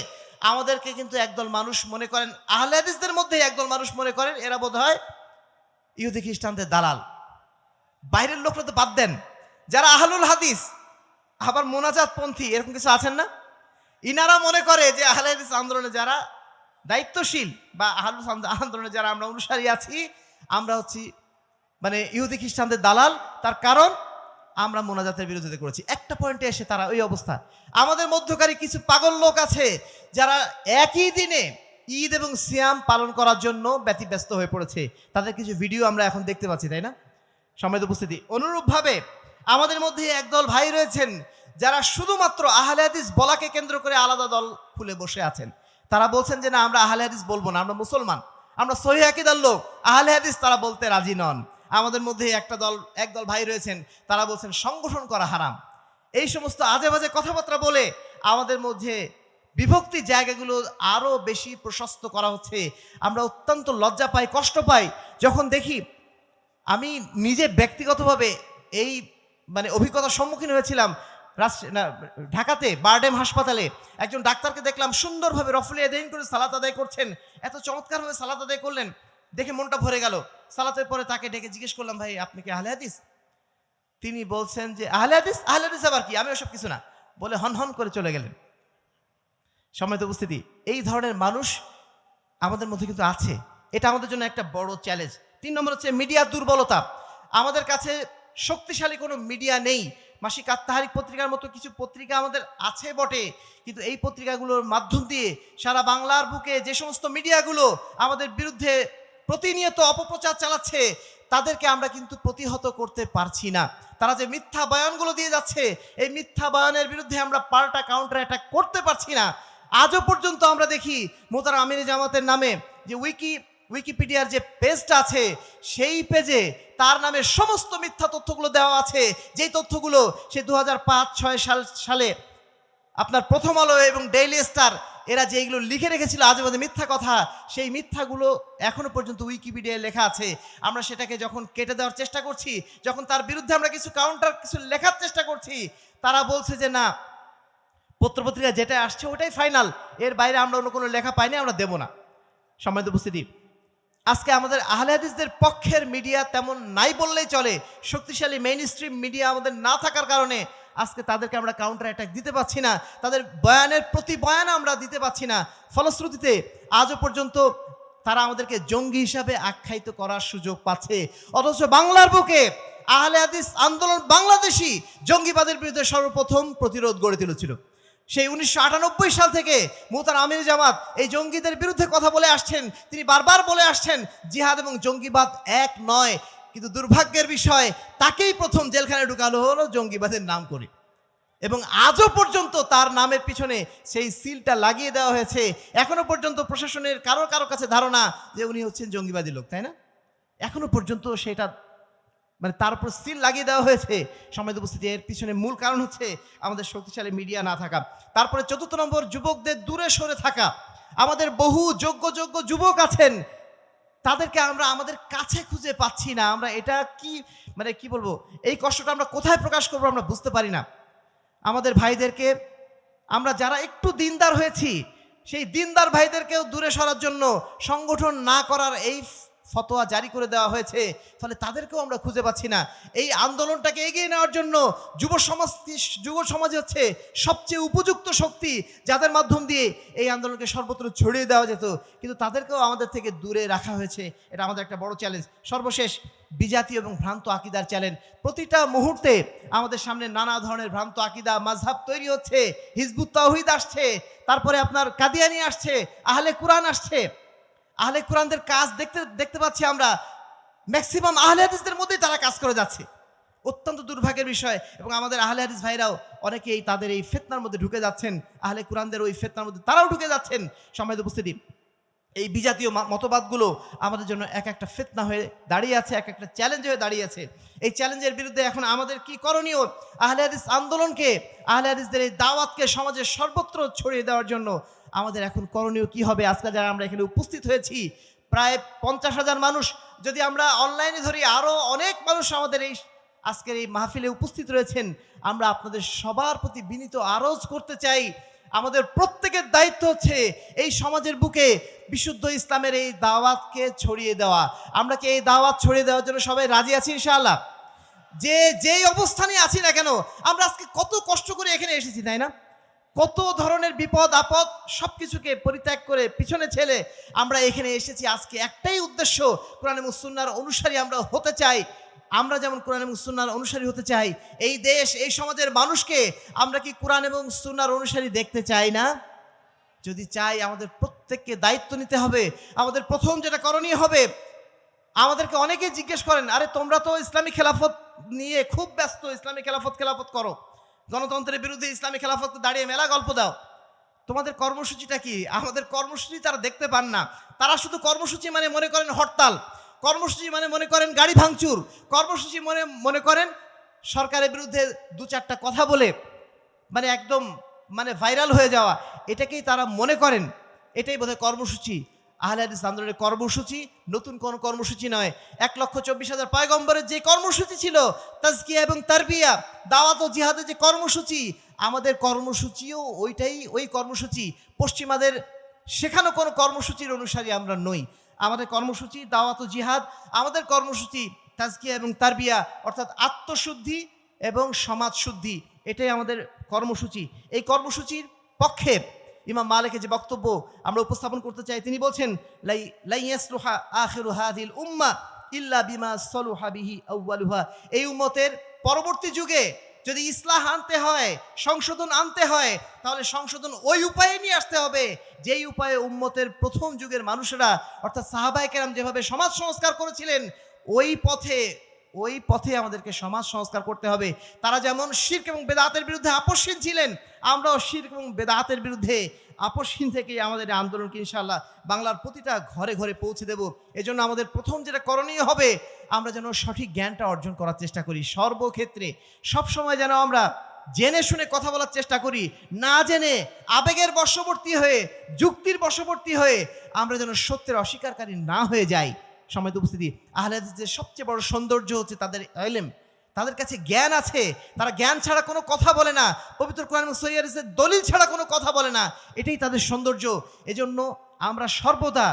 আমাদেরকে কিন্তু একদল মানুষ মনে করেন, আহলে হাদিসদের মধ্যে একদল মানুষ মনে করেন এরা বোধহয় ইহুদি খ্রিস্টানদের দালাল। বাইরের লোকরা তো বাদ দেন, যারা আহলুল হাদিস আবার মোনাজাত পন্থী এরকম কিছু আছেন না, ইনারা মনে করে যে আহলে হাদিস আন্দোলনে যারা দায়িত্বশীল বা আহলুল আন্দোলনে যারা আমরা অনুসারী আছি, আমরা হচ্ছি মানে ইহুদি খ্রিস্টানদের দালাল। তার কারণ আমরা মোনাজাতের বিরোধিতা করেছি। একটা পয়েন্টে এসে তারা ওই অবস্থা। আমাদের মধ্যকারী কিছু পাগল লোক আছে যারা একই দিনে ঈদ এবং সিয়াম পালন করার জন্য ব্যতিব্যস্ত হয়ে পড়েছে। তাদের কিছু ভিডিও আমরা এখন দেখতে পাচ্ছি, তাই না সম্মানিত উপস্থিতি? অনুরূপভাবে আমাদের মধ্যে একদল ভাই রয়েছেন যারা শুধুমাত্র আহলে হাদিস বলাকে কেন্দ্র করে আলাদা দল খুলে বসে আছেন। তারা বলছেন যে না, আমরা আহলে হাদিস বলবো না, আমরা মুসলমান, আমরা সহিহ আকীদার লোক, আহলে হাদিস তারা বলতে রাজি নন। আমাদের মধ্যে একদল ভাই রয়েছেন, তারা বলছেন সংগঠন করা হারাম। এই সমস্ত আজে বাজে কথাবার্তা বলে আমাদের মধ্যে বিভক্তি জায়গাগুলো আরও বেশি প্রশস্ত করা হচ্ছে। আমরা অত্যন্ত লজ্জা পাই, কষ্ট পাই যখন দেখি। আমি নিজে ব্যক্তিগতভাবে এই অভিজ্ঞতার সম্মুখীন হয়েছিলাম। ঢাকাতে বারডেম হাসপাতালে একজন ডাক্তারকে দেখলাম সুন্দরভাবে রফুলিয়া দেন করে সালাত আদায় করছেন। এত চমৎকারভাবে সালাত আদায় করলেন, দেখে মনটা ভরে গেল। সালাতের পরে তাকে ডেকে জিজ্ঞেস করলাম, ভাই আপনি কি আহলে হাদিস? তিনি বলছেন যে আহলে হাদিস? আহলে হাদিস আবার কি? আমি ওসব কিছু না বলে হন হন করে চলে গেলেন। সম্মানিত উপস্থিতি, এই ধরনের মানুষ আমাদের মধ্যে কিন্তু আছে। এটা আমাদের জন্য একটা বড় চ্যালেঞ্জ। 3 নম্বর হচ্ছে মিডিয়ার দুর্বলতা। আমাদের কাছে শক্তিশালী কোনো মিডিয়া নেই। মাসিক আত্মাহারিক পত্রিকার মতো কিছু পত্রিকা আমাদের আছে বটে, কিন্তু এই পত্রিকাগুলোর মাধ্যম দিয়ে সারা বাংলার বুকে যে সমস্ত মিডিয়াগুলো আমাদের বিরুদ্ধে প্রতিনিয়ত অপপ্রচার চালাচ্ছে, তাদেরকে আমরা কিন্তু প্রতিহত করতে পারছি না। তারা যে মিথ্যা বয়ানগুলো দিয়ে যাচ্ছে, এই মিথ্যা বয়ানের বিরুদ্ধে আমরা পাল্টা কাউন্টার অ্যাটাক করতে পারছি না। আজও পর্যন্ত আমরা দেখি মোহতারাম আমিরে জামাতের নামে যে উইকিপিডিয়ার যে পেজটা আছে, সেই পেজে তার নামে সমস্ত মিথ্যা তথ্যগুলো দেওয়া আছে। যেই তথ্যগুলো সে 2005-6 সালে আপনার প্রথম আলো এবং ডেইলি স্টার এরা যেইগুলো লিখে রেখেছিল আজে বাজে মিথ্যা কথা, সেই মিথ্যাগুলো এখনো পর্যন্ত উইকিপিডিয়ায় লেখা আছে। আমরা সেটাকে যখন কেটে দেওয়ার চেষ্টা করছি, যখন তার বিরুদ্ধে আমরা কিছু লেখার চেষ্টা করছি, তারা বলছে যে না, পত্রপত্রিকা যেটা আসছে ওটাই ফাইনাল, এর বাইরে আমরা অন্য কোনো লেখা পাইনি, আমরা দেব না। সম্মানিত উপস্থিতি, আজকে আমাদের আহলে হাদিসদের পক্ষের মিডিয়া তেমন নাই বললেই চলে। শক্তিশালী মেইন স্ট্রিম মিডিয়া আমাদের না থাকার কারণে আজকে তাদেরকে আমরা কাউন্টার অ্যাটাক দিতে পারছি না, তাদের বয়ানের প্রতি বয়ান আমরা দিতে পারছি না। ফলশ্রুতিতে আজও পর্যন্ত তারা আমাদেরকে জঙ্গি হিসাবে আখ্যায়িত করার সুযোগ পাচ্ছে। অথচ বাংলার বুকে আহলে হাদিস আন্দোলন বাংলাদেশি জঙ্গিবাদের বিরুদ্ধে সর্বপ্রথম প্রতিরোধ গড়ে তুলেছিল। সেই 1998 সাল থেকে মোহতারাম আমিরে জামাত এই জঙ্গিদের বিরুদ্ধে কথা বলে আসছেন। তিনি বারবার বলে আসছেন জিহাদ এবং জঙ্গিবাদ এক নয়, কিন্তু দুর্ভাগ্যের বিষয় তাকেই প্রথম জেলখানায় ঢুকানো হলো জঙ্গিবাদের নাম করে, এবং আজও পর্যন্ত তার নামের পিছনে সেই সিলটা লাগিয়ে দেওয়া হয়েছে। এখনো পর্যন্ত প্রশাসনের কারো কাছে ধারণা যে উনি হচ্ছেন জঙ্গিবাদী লোক, তাই না? এখনো পর্যন্ত সেটা তার উপর সিল লাগিয়ে দেওয়া হয়েছে। সম্মানিত উপস্থিতি, এর পিছনে মূল কারণ হচ্ছে আমাদের শক্তিশালী মিডিয়া না থাকা। তারপরে 4 নম্বর, যুবকদের দূরে সরে থাকা। আমাদের বহু যোগ্য যুবক আছেন, তাদেরকে আমরা আমাদের কাছে খুঁজে পাচ্ছি না। আমরা এটা কি বলবো, এই কষ্টটা আমরা কোথায় প্রকাশ করবো আমরা বুঝতে পারি না। আমাদের ভাইদেরকে আমরা যারা একটু দিনদার হয়েছি, সেই দিনদার ভাইদেরকেও দূরে সরার জন্য সংগঠন না করার এই ফতোয়া জারি করে দেওয়া হয়েছে। ফলে তাদেরকেও আমরা খুঁজে পাচ্ছি না। এই আন্দোলনটাকে এগিয়ে নেওয়ার জন্য যুব সমাজ হচ্ছে সবচেয়ে উপযুক্ত শক্তি, যাদের মাধ্যম দিয়ে এই আন্দোলনকে সর্বত্র ছড়িয়ে দেওয়া যেত, কিন্তু তাদেরকেও আমাদের থেকে দূরে রাখা হয়েছে। এটা আমাদের একটা বড় চ্যালেঞ্জ। সর্বশেষ, বিজাতীয় এবং ভ্রান্ত আকিদার চ্যালেঞ্জ। প্রতিটা মুহূর্তে আমাদের সামনে নানা ধরনের ভ্রান্ত আকিদা মাযহাব তৈরি হচ্ছে। হিজবুত তাওহীদ আসছে, তারপরে আপনার কাদিয়ানি আসছে, আহলে কুরআন আসছে। আহলে কুরআনদের কাজ দেখতে পাচ্ছি আমরা, ম্যাক্সিমাম আহলে হাদিসদের মধ্যেই তারা কাজ করে যাচ্ছে। অত্যন্ত দুর্ভাগ্যের বিষয়। এবং আমাদের আহলে হাদিস ভাইরাও অনেকেই তাদের এই ফিতনার মধ্যে ঢুকে যাচ্ছেন, আহলে কুরআনদের ওই ফিতনার মধ্যে তারাও ঢুকে যাচ্ছেন। সম্মানিত উপস্থিতি, এই বিজাতীয় মতবাদগুলো আমাদের জন্য এক একটা ফিতনা হয়ে দাঁড়িয়ে আছে, এক একটা চ্যালেঞ্জ হয়ে দাঁড়িয়ে আছে। এই চ্যালেঞ্জের বিরুদ্ধে এখন আমাদের কি করণীয়? আহলে হাদিস আন্দোলনকে, আহলে হাদিসদের এই দাওয়াতকে সমাজের সর্বত্র ছড়িয়ে দেওয়ার জন্য আমাদের এখন করণীয় কি হবে? আজকে যারা আমরা এখানে উপস্থিত হয়েছি প্রায় 50,000 মানুষ, যদি আমরা অনলাইনে ধরি আরও অনেক মানুষ আমাদের এই আজকের এই মাহফিলে উপস্থিত রয়েছেন। আমরা আপনাদের সবার প্রতি বিনীত আরজ করতে চাই, আমাদের প্রত্যেকের দায়িত্ব হচ্ছে এই সমাজের বুকে বিশুদ্ধ ইসলামের এই দাওয়াতকে ছড়িয়ে দেওয়া। আমরা কি এই দাওয়াত ছড়িয়ে দেওয়ার জন্য সবাই রাজি আছি ইনশাআল্লাহ? যেই অবস্থানে আছি না কেন, আমরা আজকে কত কষ্ট করে এখানে এসেছি, তাই না? কত ধরনের বিপদ আপদ সব কিছুকে পরিত্যাগ করে পিছনে ছেলে আমরা এখানে এসেছি। আজকে একটাই উদ্দেশ্য, কোরআন এবং সুন্নাহর অনুসারী আমরা হতে চাই। আমরা যেমন কোরআন এবং সুন্নাহর অনুসারী হতে চাই, এই দেশ এই সমাজের মানুষকে আমরা কি কোরআন এবং সুন্নাহর অনুসারী দেখতে চাই না? যদি চাই, আমাদের প্রত্যেককে দায়িত্ব নিতে হবে। আমাদের প্রথম যেটা করণীয় হবে, আমাদেরকে অনেকেই জিজ্ঞেস করেন, আরে তোমরা তো ইসলামী খেলাফত নিয়ে খুব ব্যস্ত, ইসলামী খেলাফত করো, গণতন্ত্রের বিরুদ্ধে ইসলামী খেলাফত দাঁড়িয়ে মেলা গল্প দাও, তোমাদের কর্মসূচিটা কি? আমাদের কর্মসূচি তারা দেখতে পান না। তারা শুধু কর্মসূচি মানে মনে করেন হরতাল, কর্মসূচি মানে মনে করেন গাড়ি ভাঙচুর, কর্মসূচি মনে করেন সরকারের বিরুদ্ধে 2-4টা কথা বলে একদম মানে ভাইরাল হয়ে যাওয়া, এটাকেই তারা মনে করেন এটাই বোধহয় কর্মসূচি। আহলে হাদিস আন্দোলনের কর্মসূচি নতুন কোনো কর্মসূচি নয়। 1,24,000 পয়গম্বরের যে কর্মসূচি ছিল তাজকিয়া এবং তারবিয়া, দাওয়াত ও জিহাদের যে কর্মসূচি, আমাদের কর্মসূচিও ওই কর্মসূচি। পশ্চিমাদের শেখানো কোনো কর্মসূচির অনুসারী আমরা নই। আমাদের কর্মসূচি দাওয়াত ও জিহাদ, আমাদের কর্মসূচি তাজকিয়া এবং তারবিয়া, অর্থাৎ আত্মশুদ্ধি এবং সমাজ শুদ্ধি, এটাই আমাদের কর্মসূচি। এই কর্মসূচির পক্ষে ইমাম মালিকের যে বক্তব্য আমরা উপস্থাপন করতে চাই, তিনি বলছেন লাই ইয়াসলুহা আখিরু হাযিল উম্মাহ ইল্লা বিমা সালুহা বিহি আউয়ালুহা। এই উম্মতের পরবর্তী যুগে যদি ইসলাহ আনতে হয়, সংশোধন আনতে হয়, তাহলে সংশোধন ওই উপায়ে নিয়ে আসতে হবে যেই উপায়ে উম্মতের প্রথম যুগের মানুষেরা অর্থাৎ সাহাবায়ে কেরাম যেভাবে সমাজ সংস্কার করেছিলেন, ওই পথে আমাদেরকে সমাজ সংস্কার করতে হবে। তারা যেমন শিরক এবং বেদাতের বিরুদ্ধে আপসহীন ছিলেন, আমরাও শিরক এবং বেদাতের বিরুদ্ধে আপসহীন থেকে আমাদের আন্দোলনকে ইনশাআল্লাহ বাংলার প্রতিটা ঘরে ঘরে পৌঁছে দেব। এজন্য আমাদের প্রথম যেটা করণীয় হবে, আমরা যেন সঠিক জ্ঞানটা অর্জন করার চেষ্টা করি। সর্বক্ষেত্রে সবসময় যেন আমরা জেনে শুনে কথা বলার চেষ্টা করি, না জেনে আবেগের বশবর্তী হয়ে, যুক্তির বশবর্তী হয়ে আমরা যেন সত্যের অস্বীকারী না হয়ে যাই। সম্মানিত উপস্থিতি, আহলে হাদিসের সবচেয়ে বড় সৌন্দর্য হচ্ছে তাদের ইলম, তাদের কাছে জ্ঞান আছে। তারা জ্ঞান ছাড়া কোনো কথা বলে না, পবিত্র কোরআন এবং সহিহ হাদিসের দলিল ছাড়া কোনো কথা বলে না, এটাই তাদের সৌন্দর্য। এজন্য আমরা সর্বদা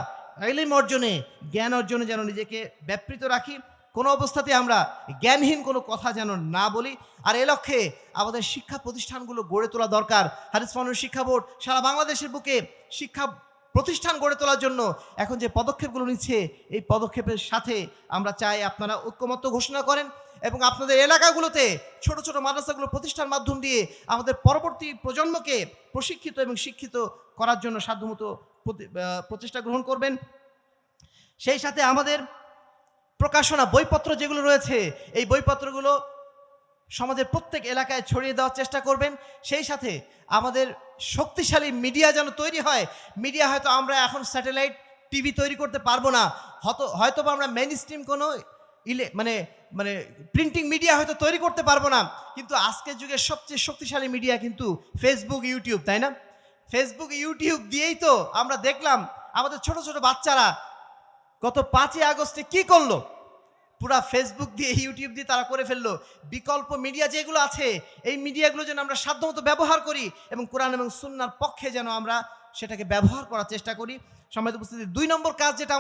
ইলম অর্জনে, জ্ঞান অর্জনে যেন নিজেকে ব্যাপৃত রাখি। কোনো অবস্থাতে আমরা জ্ঞানহীন কোনো কথা যেন না বলি। আর এ লক্ষ্যে আমাদের শিক্ষা প্রতিষ্ঠানগুলো গড়ে তোলা দরকার। হাদিস ফাউন্ডেশন শিক্ষা বোর্ড সারা বাংলাদেশের বুকে শিক্ষা প্রতিষ্ঠান গড়ে তোলার জন্য এখন যে পদক্ষেপগুলো নিচ্ছে, এই পদক্ষেপের সাথে আমরা চাই আপনারা ঐক্যমত্য ঘোষণা করেন এবং আপনাদের এলাকাগুলোতে ছোট ছোট মাদ্রাসাগুলো প্রতিষ্ঠার মাধ্যম দিয়ে আমাদের পরবর্তী প্রজন্মকে প্রশিক্ষিত এবং শিক্ষিত করার জন্য সাধ্যমতো প্রচেষ্টা গ্রহণ করবেন। সেই সাথে আমাদের প্রকাশনা বইপত্র যেগুলো রয়েছে, এই বইপত্রগুলো সমাজের প্রত্যেক এলাকায় ছড়িয়ে দেওয়ার চেষ্টা করবেন। সেই সাথে আমাদের শক্তিশালী মিডিয়া যেন তৈরি হয়। মিডিয়া হয়তো আমরা এখন স্যাটেলাইট টিভি তৈরি করতে পারবো না, হয়তো আমরা মেইন স্ট্রিম কোনো মানে প্রিন্টিং মিডিয়া হয়তো তৈরি করতে পারবো না, কিন্তু আজকের যুগের সবচেয়ে শক্তিশালী মিডিয়া কিন্তু ফেসবুক, ইউটিউব, তাই না? ফেসবুক, ইউটিউব দিয়েই তো আমরা দেখলাম আমাদের ছোট ছোট বাচ্চারা গত 5ই আগস্টে কি করলো, পুরা ফেসবুক দিয়ে, ইউটিউব দিয়ে তারা করে ফেললো। বিকল্প মিডিয়া যেগুলো আছে, এই মিডিয়াগুলো যেন আমরা সাধ্যমতো ব্যবহার করি এবং কোরআন এবং সুন্নাহর পক্ষে যেন আমরা সেটাকে ব্যবহার করার চেষ্টা করি। সম্মানিত উপস্থিতি, 2 নম্বর কাজ যেটা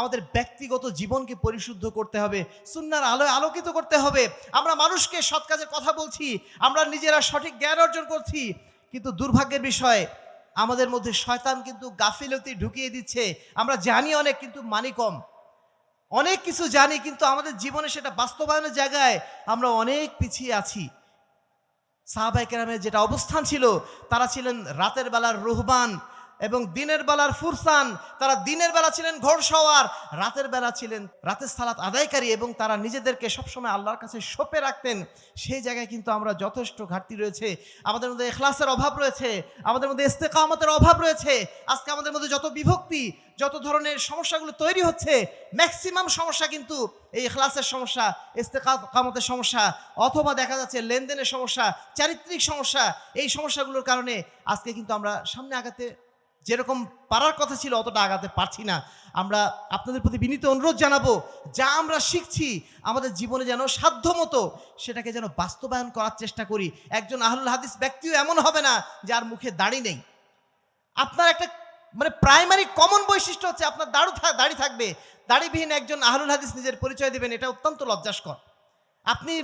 আমাদের ব্যক্তিগত জীবনকে পরিশুদ্ধ করতে হবে, সুন্নাহর আলোয় আলোকিত করতে হবে। আমরা মানুষকে সৎ কাজের কথা বলছি, আমরা নিজেরা সঠিক জ্ঞান অর্জন করছি, কিন্তু দুর্ভাগ্যের বিষয় আমাদের মধ্যে শয়তান কিন্তু গাফিলতি ঢুকিয়ে দিচ্ছে। আমরা জানি অনেক, কিন্তু মানি কম। অনেক কিছু জানি, কিন্তু আমাদের জীবনে সেটা বাস্তবায়নের জায়গায় আমরা অনেক পিছিয়ে আছি। সাহাবায়ে কেরামের যেটা অবস্থান ছিল, তারা ছিলেন রাতের বেলার রুহবান এবং দিনের বেলার ফুরসান। তারা দিনের বেলা ছিলেন ঘোড়সওয়ার, রাতের বেলা ছিলেন রাতের সালাত আদায়কারী, এবং তারা নিজেদেরকে সবসময় আল্লাহর কাছে সঁপে রাখতেন। সেই জায়গায় কিন্তু আমরা যথেষ্ট ঘাটতি রয়েছে, আমাদের মধ্যে ইখলাসের অভাব রয়েছে, আমাদের মধ্যে ইস্তেকামতের অভাব রয়েছে। আজকে আমাদের মধ্যে যত বিভক্তি, যত ধরনের সমস্যাগুলো তৈরি হচ্ছে, ম্যাক্সিমাম সমস্যা কিন্তু এই ইখলাসের সমস্যা, ইস্তেকামতের সমস্যা, অথবা দেখা যাচ্ছে লেনদেনের সমস্যা, চারিত্রিক সমস্যা। এই সমস্যাগুলোর কারণে আজকে কিন্তু আমরা সামনে আগাতে যেরকম পারার কথা ছিল অতটা আগাতে পারছি না। আমরা আপনাদের প্রতি বিনীত অনুরোধ জানাবো, যা আমরা শিখছি আমাদের জীবনে যেন সাধ্যমতো সেটাকে যেন বাস্তবায়ন করার চেষ্টা করি। একজন আহলুল হাদিস ব্যক্তিও এমন হবে না যার মুখে দাড়ি নেই। আপনার একটা প্রাইমারি কমন বৈশিষ্ট্য হচ্ছে আপনার দাড়ি থাকবে। দাড়িবিহীন একজন আহলুল হাদিস নিজের পরিচয় দিবেন, এটা অত্যন্ত লজ্জাস্কর। আপনি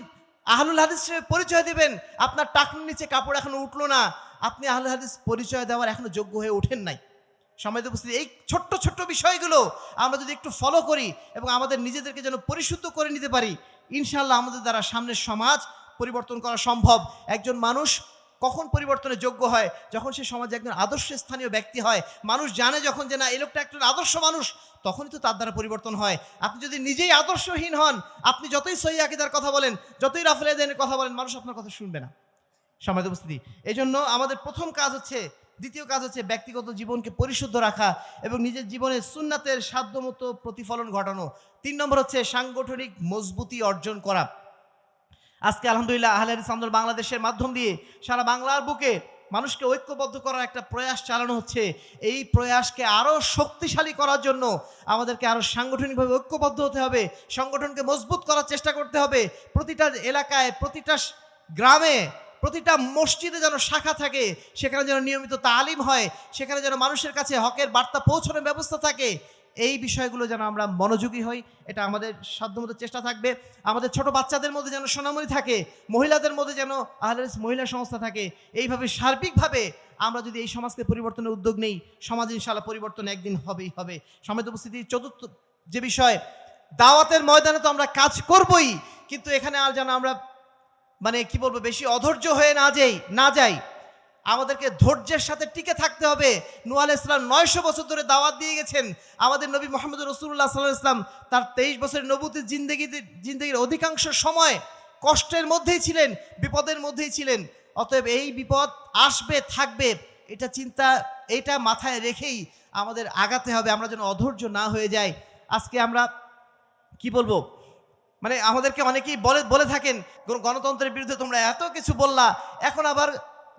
আহলুল হাদিস পরিচয় দিবেন, আপনার টাকনুর নিচে কাপড় এখনো উঠলো না, আপনি আহলুল হাদিস পরিচয় দেওয়ার এখনো যোগ্য হয়ে ওঠেন নাই। সম্মানিত উপস্থিতি, এই ছোট্ট ছোট্ট বিষয়গুলো আমরা যদি একটু ফলো করি এবং আমাদের নিজেদেরকে যেন পরিশুদ্ধ করে নিতে পারি, ইনশাআল্লাহ আমাদের দ্বারা সামনের সমাজ পরিবর্তন করা সম্ভব। একজন মানুষ কখন পরিবর্তনের যোগ্য হয়? যখন সে সমাজে একজন আদর্শ স্থানীয় ব্যক্তি হয়। মানুষ জানে যখন যে না, এই লোকটা একজন আদর্শ মানুষ, তখনই তো তার দ্বারা পরিবর্তন হয়। আপনি যদি নিজেই আদর্শহীন হন, আপনি যতই সহিহ আকীদার কথা বলেন, যতই রাফেল ইয়াদাইনের কথা বলেন, মানুষ আপনার কথা শুনবে না। সম্মানিত উপস্থিতি, এই জন্য আমাদের প্রথম কাজ হচ্ছে, দ্বিতীয় কাজ হচ্ছে ব্যক্তিগত জীবনকে পরিশুদ্ধ রাখা এবং নিজের জীবনে সুন্নাতের সাধ্যমতো প্রতিফলন ঘটানো। 3 নম্বর হচ্ছে সাংগঠনিক মজবুতি অর্জন করা। আজকে আলহামদুলিল্লাহ আহলে হাদিস আন্দোলন বাংলাদেশের মাধ্যম দিয়ে সারা বাংলার বুকে মানুষকে ঐক্যবদ্ধ করার একটা প্রয়াস চালানো হচ্ছে। এই প্রয়াসকে আরও শক্তিশালী করার জন্য আমাদেরকে আরও সাংগঠনিকভাবে ঐক্যবদ্ধ হতে হবে, সংগঠনকে মজবুত করার চেষ্টা করতে হবে। প্রতিটা এলাকায়, প্রতিটা গ্রামে, প্রতিটা মসজিদে যেন শাখা থাকে, সেখানে যেন নিয়মিত তালিম হয়, সেখানে যেন মানুষের কাছে হকের বার্তা পৌঁছানোর ব্যবস্থা থাকে। এই বিষয়গুলো যেন আমরা মনোযোগী হই, এটা আমাদের সাধ্যমতো চেষ্টা থাকবে। আমাদের ছোট বাচ্চাদের মধ্যে যেন সোনামণি থাকে, মহিলাদের মধ্যে যেন আহলে হাদিস মহিলা সংস্থা থাকে। এইভাবে সার্বিকভাবে আমরা যদি এই সমাজকে পরিবর্তনের উদ্যোগ নেই, সমাজ ইনশাআল্লাহ পরিবর্তন একদিন হবেই হবে। সমেত উপস্থিতি, চতুর্থ যে বিষয়, দাওয়াতের ময়দানে তো আমরা কাজ করবই, কিন্তু এখানে আর যেন আমরা কি বলবো, বেশি অধৈর্য হয়ে না যাই। আমাদেরকে ধৈর্যের সাথে টিকে থাকতে হবে। নূহ আলাইহিস সালাম 900 বছর ধরে দাওয়াত দিয়ে গেছেন। আমাদের নবী মুহাম্মদ রাসূলুল্লাহ সাল্লাল্লাহু আলাইহি ওয়াসাল্লাম তার 23 বছরের নবুয়তের জিন্দেগির অধিকাংশ সময় কষ্টের মধ্যেই ছিলেন, বিপদের মধ্যেই ছিলেন। অতএব এই বিপদ আসবে, থাকবে, এটা মাথায় রেখেই আমাদের আগাতে হবে, আমরা যেন অধৈর্য না হয়ে যাই। আজকে আমরা কি বলবো, আমাদেরকে অনেকেই বলে থাকেন গণতন্ত্রের বিরুদ্ধে তোমরা এত কিছু বললা, এখন আবার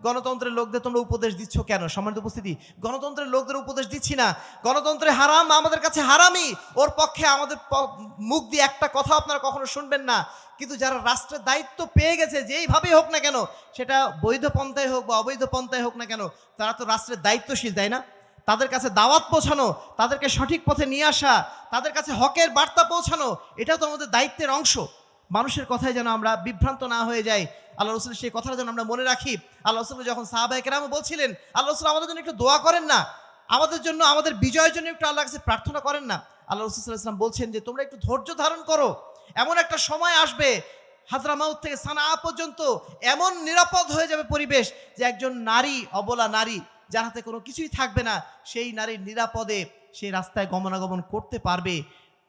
গণতন্ত্রের লোকদের তোমরা উপদেশ দিচ্ছ কেন? সম্মানিত উপস্থিতি, গণতন্ত্রের লোকদের উপদেশ দিচ্ছি না। গণতন্ত্রে হারাম আমাদের কাছে হারামই, ওর পক্ষে আমাদের মুখ দিয়ে একটা কথা আপনারা কখনো শুনবেন না। কিন্তু যারা রাষ্ট্রের দায়িত্ব পেয়ে গেছে, যেইভাবেই হোক না কেন, সেটা বৈধ পন্থায় হোক বা অবৈধ পন্থায় হোক না কেন, তারা তো রাষ্ট্রের দায়িত্বশীল, তাই না? তাদের কাছে দাওয়াত পৌঁছানো, তাদেরকে সঠিক পথে নিয়ে আসা, তাদের কাছে হকের বার্তা পৌঁছানো, এটাও তো আমাদের দায়িত্বের অংশ। মানুষের কথায় যেন আমরা বিভ্রান্ত না হয়ে যাই। আল্লাহ রাসূল সেই কথাটা যেন আমরা মনে রাখি। আল্লাহ রাসূল যখন সাহাবায়ে কেরাম বলছিলেন, আল্লাহ রাসূল আমাদের জন্য একটু দোয়া করেন না, আমাদের জন্য, আমাদের বিজয়ের জন্য একটু আল্লাহর কাছে প্রার্থনা করেন না। আল্লাহ রাসূল সাল্লাল্লাহু আলাইহি ওয়াসাল্লাম বলছেন যে তোমরা একটু ধৈর্য ধারণ করো, এমন একটা সময় আসবে হাজরামাউত থেকে সানাআ পর্যন্ত এমন নিরাপদ হয়ে যাবে পরিবেশ যে একজন নারী, অবলা নারী, যার হাতে কোনো কিছুই থাকবে না, সেই নারী নিরাপদে সেই রাস্তায় গমনাগমন করতে পারবে।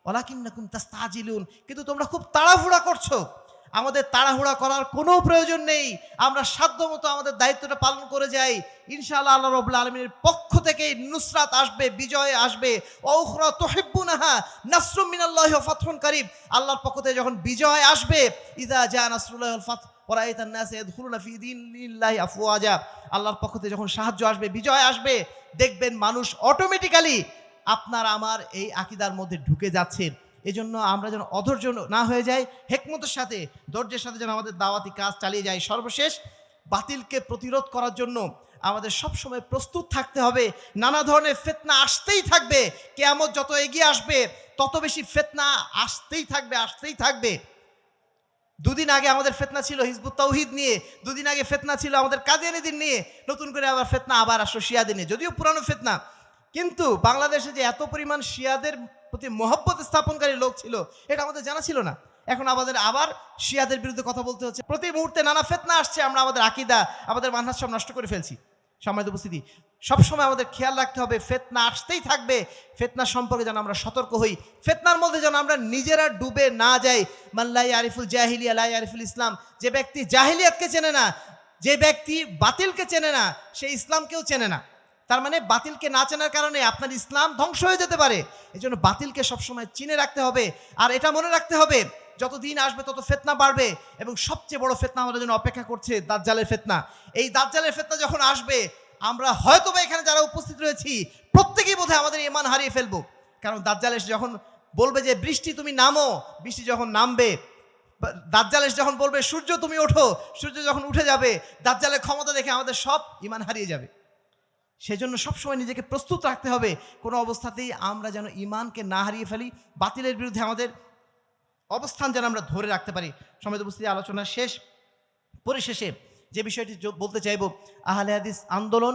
ওয়ালাকিন্নাকুম তাস্তাজিলুন, কিন্তু তোমরা খুব তাড়াহুড়া করছো। আমাদের তাড়াহুড়া করার কোনো প্রয়োজন নেই। আমরা সাধ্যমতো আমাদের দায়িত্বটা পালন করে যাই। ইনশাআল্লাহ আল্লাহ রাব্বুল আলামিনের পক্ষ থেকে নুসরাত আসবে, বিজয় আসবে। ওয়া তুহিব্বুনাহা নাসরুম মিনাল্লাহি ওয়া ফাতহুন কারীব, আল্লাহর পক্ষ থেকে যখন বিজয় আসবে, ইযা জা নাসরুল্লাহি ওয়াল ফাতহ ওয়া রাআইতান নাসা ইয়াদখুলুনা ফি দীনিল্লাহি আফওয়াজা, আল্লাহর পক্ষ থেকে যখন সাহায্য আসবে, বিজয় আসবে, দেখবেন মানুষ অটোমেটিক্যালি আপনার আমার এই আকীদার মধ্যে ঢুকে যাচ্ছে। এজন্য আমরা যেন অধৈর্য না হয়ে যাই, হিকমতের সাথে, ধৈর্যের সাথে যেন আমাদের দাওয়াতি কাজ চালিয়ে যাই। সর্বশেষ, বাতিলকে প্রতিরোধ করার জন্য আমাদের সবসময় প্রস্তুত থাকতে হবে। নানা ধরনের ফিতনা আসতেই থাকবে। কিয়ামত যত এগিয়ে আসবে, তত বেশি ফিতনা আসতেই থাকবে। দুদিন আগে আমাদের ফিতনা ছিল হিজবুত তাওহীদ নিয়ে, দুদিন আগে ফিতনা ছিল আমাদের কাদিয়ানীদের নিয়ে, নতুন করে আবার ফিতনা আবার আসলো শিয়াদের নিয়ে, যদিও পুরানো ফিতনা। কিন্তু বাংলাদেশে যে এত পরিমাণ শিয়াদের প্রতি মহব্বত স্থাপনকারী লোক ছিল, এটা আমাদের জানা ছিল না। এখন আমাদের আবার শিয়াদের বিরুদ্ধে কথা বলতে হচ্ছে। প্রতি মুহূর্তে নানা ফিতনা আসছে, আমরা আমাদের আকীদা, আমাদের মানহাজ সব নষ্ট করে ফেলছি। সম্মানিত উপস্থিতি, সবসময় আমাদের খেয়াল রাখতে হবে, ফিতনা আসতেই থাকবে। ফিতনা সম্পর্কে যেন আমরা সতর্ক হই, ফিতনার মধ্যে যেন আমরা নিজেরা ডুবে না যাই। মান লা ইয়ারিফুল জাহিলিয়া লা ইয়ারিফুল ইসলাম, যে ব্যক্তি জাহিলিয়াতকে চেনে না, যে ব্যক্তি বাতিলকে চেনে না, সে ইসলামকেও চেনে না। তার মানে বাতিলকে না চেনার কারণে আপনার ইসলাম ধ্বংস হয়ে যেতে পারে। এই জন্য বাতিলকে সবসময় চিনে রাখতে হবে। আর এটা মনে রাখতে হবে, যত দিন আসবে তত ফিতনা বাড়বে, এবং সবচেয়ে বড় ফিতনা আমাদের জন্য অপেক্ষা করছে দাজ্জালের ফিতনা। এই দাজ্জালের ফিতনা যখন আসবে, আমরা হয়তোবা এখানে যারা উপস্থিত রয়েছি প্রত্যেকেই বোধহয় আমাদের ঈমান হারিয়ে ফেলবো। কারণ দাজ্জাল এসে যখন বলবে যে বৃষ্টি তুমি নামো, বৃষ্টি যখন নামবে, দাজ্জাল এসে যখন বলবে সূর্য তুমি ওঠো, সূর্য যখন উঠে যাবে, দাজ্জালের ক্ষমতা দেখে আমাদের সব ঈমান হারিয়ে যাবে। সেজন্য সবসময় নিজেকে প্রস্তুত রাখতে হবে, কোনো অবস্থাতেই আমরা যেন ঈমানকে না হারিয়ে ফেলি, বাতিলের বিরুদ্ধে আমাদের অবস্থান যেন আমরা ধরে রাখতে পারি। সম্মানিত উপস্থিতি, আলোচনার পরিশেষে যে বিষয়টি বলতে চাইব, আহলে হাদিস আন্দোলন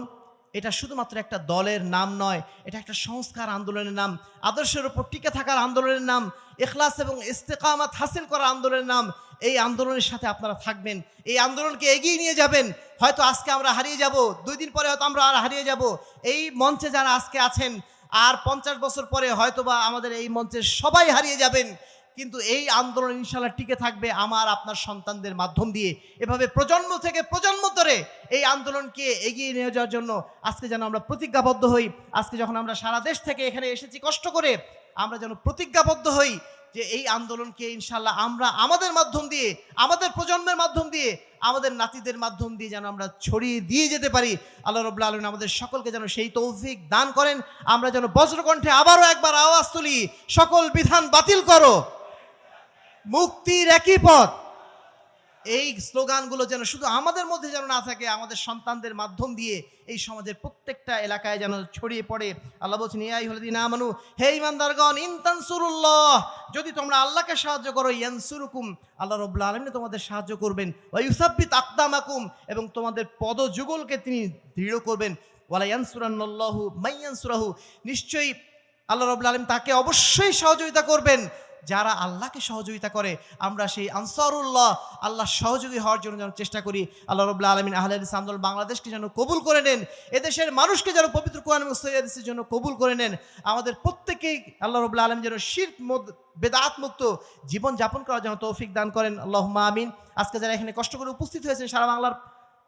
এটা শুধুমাত্র একটা দলের নাম নয়, এটা একটা সংস্কার আন্দোলনের নাম, আদর্শের উপর টিকে থাকার আন্দোলনের নাম, ইখলাস এবং ইস্তেকামাত হাসিল করা আন্দোলনের নাম। এই আন্দোলনের সাথে আপনারা থাকবেন, এই আন্দোলনকে এগিয়ে নিয়ে যাবেন। হয়তো আজকে আমরা হারিয়ে যাব, 2 দিন পরে হয়তো আমরা আর হারিয়ে যাব। এই মঞ্চে যারা আজকে আছেন, আর 50 বছর পরে হয়তোবা আমাদের এই মঞ্চের সবাই হারিয়ে যাবেন, কিন্তু এই আন্দোলন ইনশাআল্লাহ টিকে থাকবে আমার আপনার সন্তানদের মাধ্যম দিয়ে। এভাবে প্রজন্ম থেকে প্রজন্ম ধরে এই আন্দোলনকে এগিয়ে নিয়ে যাওয়ার জন্য আজকে যেন আমরা প্রতিজ্ঞাবদ্ধ হই। আজকে যখন আমরা সারা দেশ থেকে এখানে এসেছি কষ্ট করে, আমরা যেন প্রতিজ্ঞাবদ্ধ হই যে এই আন্দোলনকে ইনশাল্লাহ আমরা আমাদের মাধ্যম দিয়ে, আমাদের প্রজন্মের মাধ্যম দিয়ে, আমাদের নাতিদের মাধ্যম দিয়ে যেন আমরা ছড়িয়ে দিয়ে যেতে পারি। আল্লাহ রাব্বুল আলামিন আমাদের সকলকে যেন সেই তৌফিক দান করেন। আমরা যেন বজ্রকণ্ঠে আবারও একবার আওয়াজ তুলি, সকল বিধান বাতিল করো, মুক্তির একই পথ। এই স্লোগানগুলো যেন শুধু আমাদের মধ্যে যেন না থাকে, আমাদের সন্তানদের মাধ্যম দিয়ে এই সমাজের প্রত্যেকটা এলাকায় যেন ছড়িয়ে পড়ে। আল্লাহ বলছেন, ইয়া আইয়ুহাল্লাযীনা আমানু, হে ঈমানদারগণ, ইন তানসুরুল্লাহ, যদি তোমরা আল্লাহকে সাহায্য করো, ইয়ানসুরুকুম, আল্লাহ রাব্বুল আলামিন তোমাদের সাহায্য করবেন, ওয়া ইউসাব্বিত আকদামাকুম, এবং তোমাদের পদযুগলকে তিনি দৃঢ় করবেন। ওয়ালা ইয়ানসুরান্নাল্লাহু মাইয়ানসুরাহু, নিশ্চয়ই আল্লাহ রাব্বুল আলামিন তাকে অবশ্যই সহযোগিতা করবেন যারা আল্লাহকে সহযোগিতা করে। আমরা সেই আনসারুল্লাহ, আল্লাহ সহযোগী হওয়ার জন্য যেন চেষ্টা করি। আল্লাহ রাব্বুল আলামিন আহলে হাদিস আন্দোলন বাংলাদেশকে যেন কবুল করে নেন, এদেশের মানুষকে যেন পবিত্র কোরআন এবং সহিহ হাদিসের জন্য কবুল করে নেন। আমাদের প্রত্যেকেই আল্লাহ রাব্বুল আলামিন যেন শিরক বেদাত মুক্ত জীবন যাপন করার জন্য তৌফিক দান করেন। আল্লাহুম্মা আমিন। আজকে যারা এখানে কষ্ট করে উপস্থিত হয়েছেন সারা বাংলার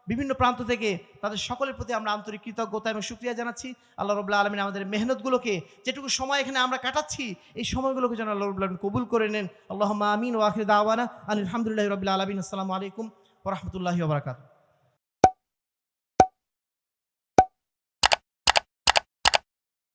বিভিন্ন প্রান্ত থেকে, তাদের সকলের প্রতি আমরা আন্তরিক কৃতজ্ঞতা এবং শুকরিয়া জানাচ্ছি। আল্লাহ রাব্বুল আলামিন আমাদের মেহনতগুলোকে, যেটুকু সময় এখানে আমরা কাটাচ্ছি, এই সময়গুলোকে যেন আল্লাহ রাব্বুল আলামিন কবুল করে নেন। আল্লাহুম্মা আমিন ওয়া আখিরু দাওয়ানা আনিল হামদুলিল্লাহি রাব্বিল আলামিন। আসসালামু আলাইকুম ওয়া রাহমাতুল্লাহি ওয়া বারাকাতুহু।